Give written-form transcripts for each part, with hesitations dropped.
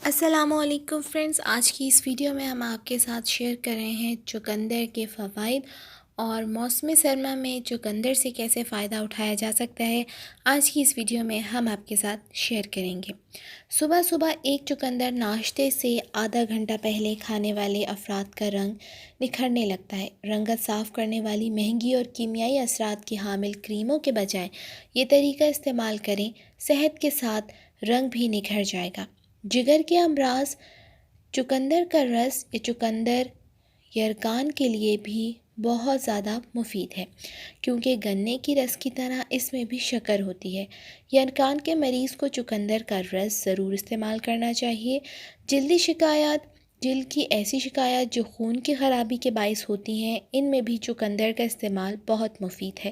السلام علیکم فرینڈز، آج کی اس ویڈیو میں ہم آپ کے ساتھ شیئر کر رہے ہیں چقندر کے فوائد اور موسم سرما میں چقندر سے کیسے فائدہ اٹھایا جا سکتا ہے۔ آج کی اس ویڈیو میں ہم آپ کے ساتھ شیئر کریں گے۔ صبح صبح ایک چقندر ناشتے سے آدھا گھنٹہ پہلے کھانے والے افراد کا رنگ نکھرنے لگتا ہے۔ رنگت صاف کرنے والی مہنگی اور کیمیائی اثرات کی حامل کریموں کے بجائے یہ طریقہ استعمال کریں، صحت کے ساتھ رنگ بھی نکھر جائے گا۔ جگر کے امراض، چقندر کا رس یا چقندر یرکان کے لیے بھی بہت زیادہ مفید ہے، کیونکہ گنے کی رس کی طرح اس میں بھی شکر ہوتی ہے۔ یرکان کے مریض کو چقندر کا رس ضرور استعمال کرنا چاہیے۔ جلدی شکایات، جلد کی ایسی شکایات جو خون کی خرابی کے باعث ہوتی ہیں، ان میں بھی چقندر کا استعمال بہت مفید ہے۔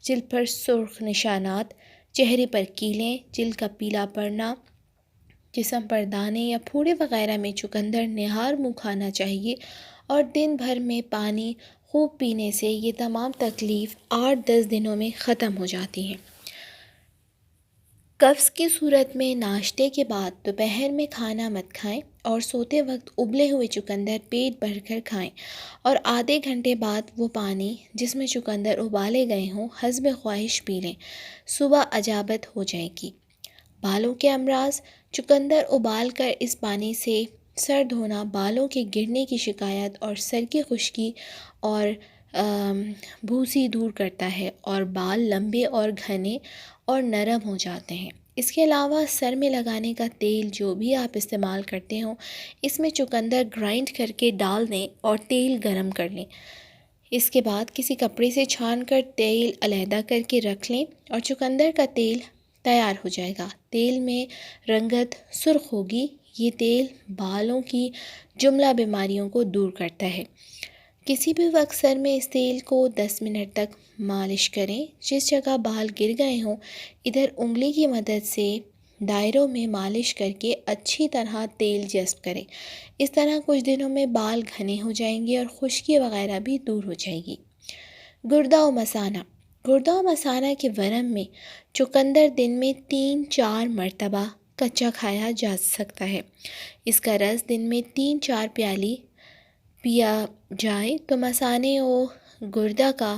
جلد پر سرخ نشانات، چہرے پر کیلیں، جلد کا پیلا پڑنا، جسم پر دانے یا پھوڑے وغیرہ میں چقندر نہار منہ کھانا چاہیے، اور دن بھر میں پانی خوب پینے سے یہ تمام تکلیف 8-10 دنوں میں ختم ہو جاتی ہیں۔ قبض کی صورت میں ناشتے کے بعد دوپہر میں کھانا مت کھائیں اور سوتے وقت ابلے ہوئے چقندر پیٹ بھر کر کھائیں، اور آدھے گھنٹے بعد وہ پانی جس میں چقندر ابالے گئے ہوں حسب خواہش پی لیں۔ صبح اجابت ہو جائے گی۔ بالوں کے امراض، چقندر ابال کر اس پانی سے سر دھونا بالوں کے گرنے کی شکایت اور سر کی خشکی اور بھوسی دور کرتا ہے، اور بال لمبے اور گھنے اور نرم ہو جاتے ہیں۔ اس کے علاوہ سر میں لگانے کا تیل جو بھی آپ استعمال کرتے ہوں، اس میں چقندر گرائنڈ کر کے ڈال دیں اور تیل گرم کر لیں۔ اس کے بعد کسی کپڑے سے چھان کر تیل علیحدہ کر کے رکھ لیں اور چقندر کا تیل تیار ہو جائے گا۔ تیل میں رنگت سرخ ہوگی۔ یہ تیل بالوں کی جملہ بیماریوں کو دور کرتا ہے۔ کسی بھی وقت سر میں اس تیل کو 10 منٹ تک مالش کریں۔ جس جگہ بال گر گئے ہوں، ادھر انگلی کی مدد سے دائروں میں مالش کر کے اچھی طرح تیل جذب کریں۔ اس طرح کچھ دنوں میں بال گھنے ہو جائیں گے اور خشکی وغیرہ بھی دور ہو جائے گی۔ گردہ و مثانہ، گردہ و مثانہ کے ورم میں چقندر دن میں 3-4 مرتبہ کچا کھایا جا سکتا ہے۔ اس کا رس دن میں 3-4 پیالی پیا جائے تو مثانے و گردہ کا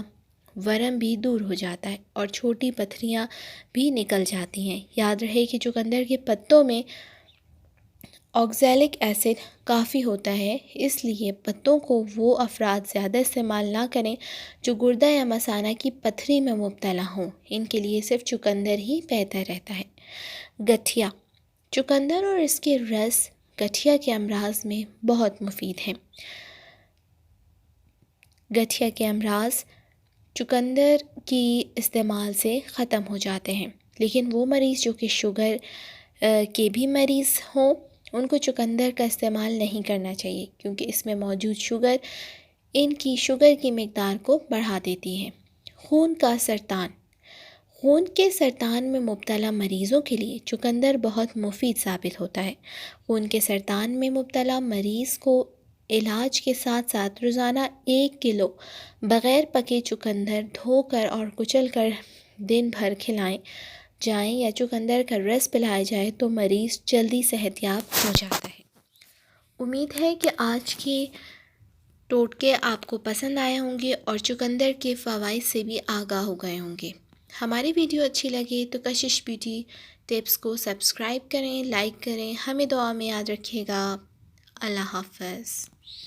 ورم بھی دور ہو جاتا ہے اور چھوٹی پتھریاں بھی نکل جاتی ہیں۔ یاد رہے کہ چقندر کے پتوں میں آکزیلک ایسڈ کافی ہوتا ہے، اس لیے پتوں کو وہ افراد زیادہ استعمال نہ کریں جو گردہ یا مثانہ کی پتھری میں مبتلا ہوں۔ ان کے لیے صرف چقندر ہی بہتر رہتا ہے۔ گٹھیا، چقندر اور اس کے رس گٹھیا کے امراض میں بہت مفید ہیں۔ گٹھیا کے امراض چقندر کی استعمال سے ختم ہو جاتے ہیں، لیکن وہ مریض جو کہ شوگر کے بھی مریض ہوں، ان کو چقندر کا استعمال نہیں کرنا چاہیے، کیونکہ اس میں موجود شوگر ان کی شوگر کی مقدار کو بڑھا دیتی ہے۔ خون کا سرطان، خون کے سرطان میں مبتلا مریضوں کے لیے چقندر بہت مفید ثابت ہوتا ہے۔ خون کے سرطان میں مبتلا مریض کو علاج کے ساتھ ساتھ روزانہ 1 کلو بغیر پکے چقندر دھو کر اور کچل کر دن بھر کھلائیں جائیں یا چقندر کا رس پلایا جائے تو مریض جلدی صحت یاب ہو جاتا ہے۔ امید ہے کہ آج کے ٹوٹکے آپ کو پسند آئے ہوں گے اور چقندر کے فوائد سے بھی آگاہ ہو گئے ہوں گے۔ ہماری ویڈیو اچھی لگے تو کشش بیوٹی ٹپس کو سبسکرائب کریں، لائک کریں، ہمیں دعا میں یاد رکھیے گا۔ اللہ حافظ۔